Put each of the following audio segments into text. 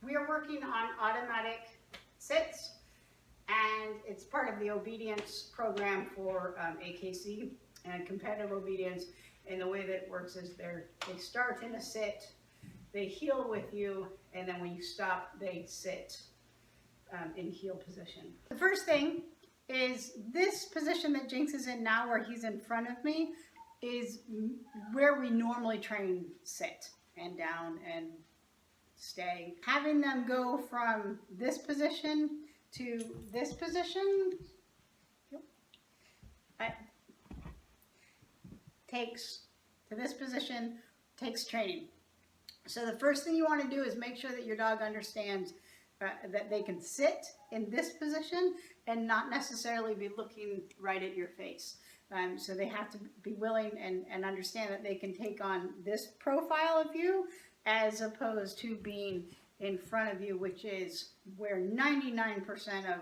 We are working on automatic sits, and it's part of the obedience program for AKC and competitive obedience. And the way that it works is they start in a sit, they heel with you, and then when you stop, they sit in heel position. The first thing is this position that Jinx is in now, where he's in front of me, is where we normally train sit and down and stay. Having them go from this position to this position takes training. So the first thing you want to do is make sure that your dog understands that they can sit in this position and not necessarily be looking right at your face. So they have to be willing and understand that they can take on this profile of you as opposed to being in front of you, which is where 99% of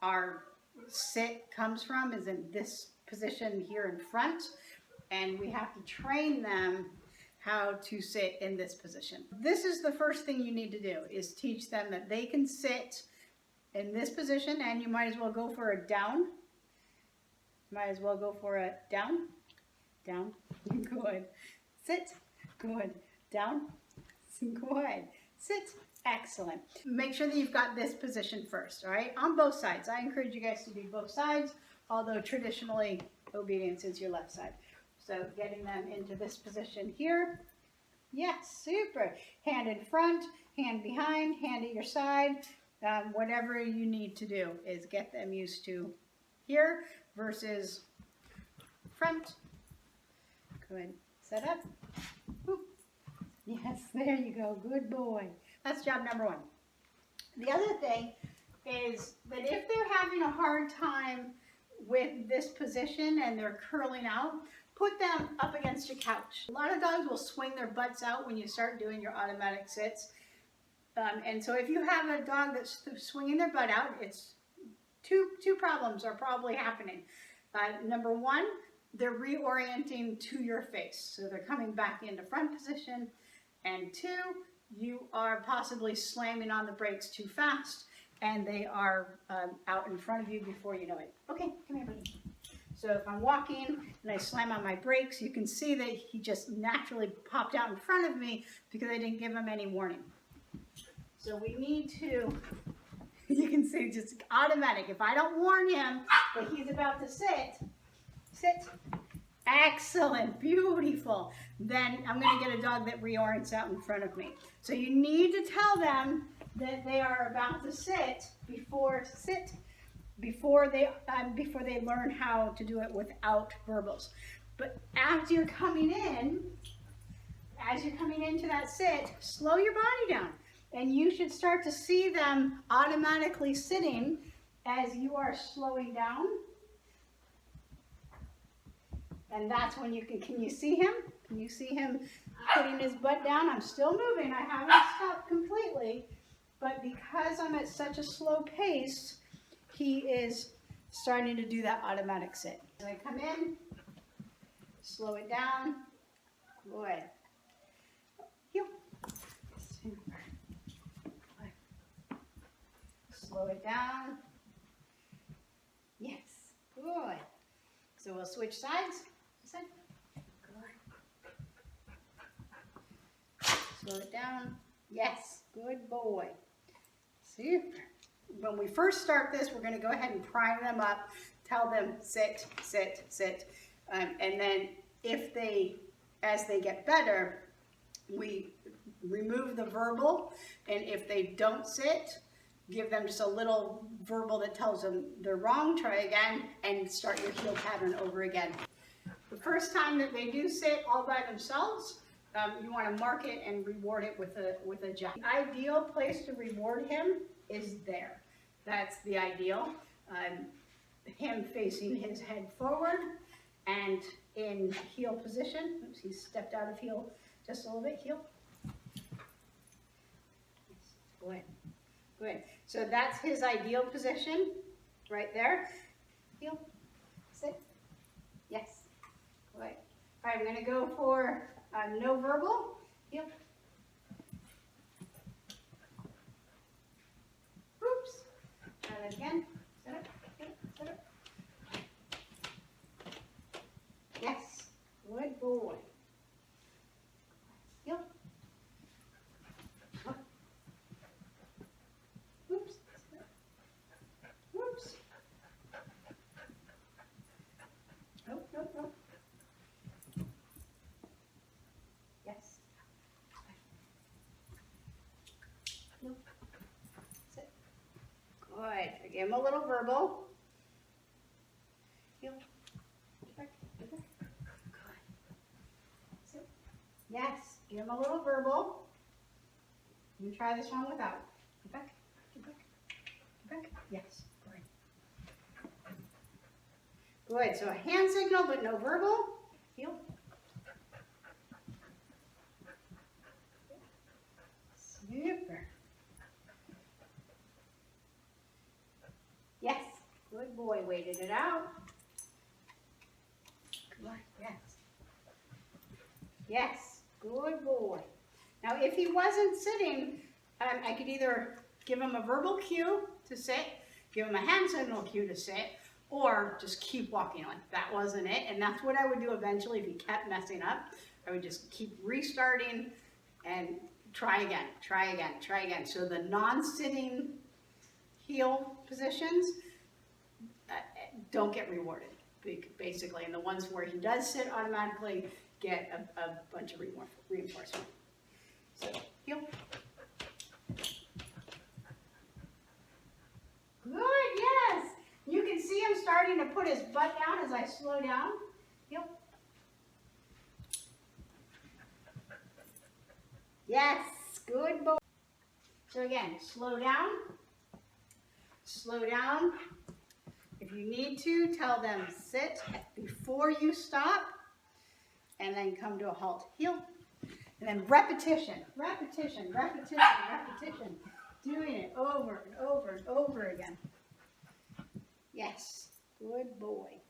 our sit comes from, is in this position here in front. And we have to train them how to sit in this position. This is the first thing you need to do, is teach them that they can sit in this position, and you might as well go for a down. Might as well go for a down, down, good, sit, good, down, good, sit, excellent. Make sure that you've got this position first, all right, on both sides. I encourage you guys to do both sides, although traditionally obedience is your left side. So getting them into this position here, yes, super. Hand in front, hand behind, hand at your side. Whatever you need to do is get them used to here versus front. Good. Set up. Whoop. Yes, there you go. Good boy. That's job number one. The other thing is that if they're having a hard time with this position and they're curling out, put them up against your couch. A lot of dogs will swing their butts out when you start doing your automatic sits. And so if you have a dog that's swinging their butt out, it's two problems are probably happening. Number one, they're reorienting to your face. So they're coming back into front position. And two, you are possibly slamming on the brakes too fast, and they are out in front of you before you know it. Okay, come here, buddy. So if I'm walking and I slam on my brakes, you can see that he just naturally popped out in front of me because I didn't give him any warning. So we need to, you can see, just automatic. If I don't warn him that he's about to sit, excellent, beautiful, then I'm going to get a dog that reorients out in front of me. So you need to tell them that they are about to sit before they learn how to do it without verbals. But as you're coming into that sit, slow your body down. And you should start to see them automatically sitting as you are slowing down. And that's when you can you see him? Can you see him putting his butt down? I'm still moving. I haven't stopped completely. But because I'm at such a slow pace, he is starting to do that automatic sit. So I come in, slow it down, good. Heel. Slow it down. Yes, good. So we'll switch sides. Good. Slow it down. Yes, good boy. Super. When we first start this, we're going to go ahead and prime them up, tell them sit, sit, sit. And then as they get better, we remove the verbal. And if they don't sit, give them just a little verbal that tells them they're wrong, try again, and start your heel pattern over again. The first time that they do sit all by themselves, you want to mark it and reward it with a jab. The ideal place to reward him is there. That's the ideal. Him facing his head forward and in heel position. Oops, he stepped out of heel just a little bit. Heel. Good. Good. So that's his ideal position right there. Heel. Sit. Yes. Good. All right, I'm going to go for no verbal. Heel. Try it again. Sit up, sit up, sit up. Yes, good boy. Heel. Up. Oops. Whoops. Nope, nope, nope. Yes. Nope. Sit. Good. Give him a little verbal. Heel. Back, back. Good. Sit. Yes. Give him a little verbal. You can try this one without. Get back. Get back. Get back. Yes. Good, so a hand signal but no verbal. Heel. Super. Yes, good boy, waited it out. Good, yes. Yes, good boy. Now if he wasn't sitting, I could either give him a verbal cue to sit, give him a hand signal cue to sit, or just keep walking on. That wasn't it, and that's what I would do eventually if he kept messing up. I would just keep restarting and try again, try again, try again. So the non-sitting heel positions don't get rewarded, basically, and the ones where he does sit automatically get a bunch of reinforcement. So, heel. Good, yes. You can see him starting to put his butt down as I slow down. Heel. Yes, good boy. So again, slow down. Slow down. If you need to, tell them sit before you stop, and then come to a halt. Heel. And then repetition, repetition, repetition, repetition. Doing it over and over and over again. Yes, good boy.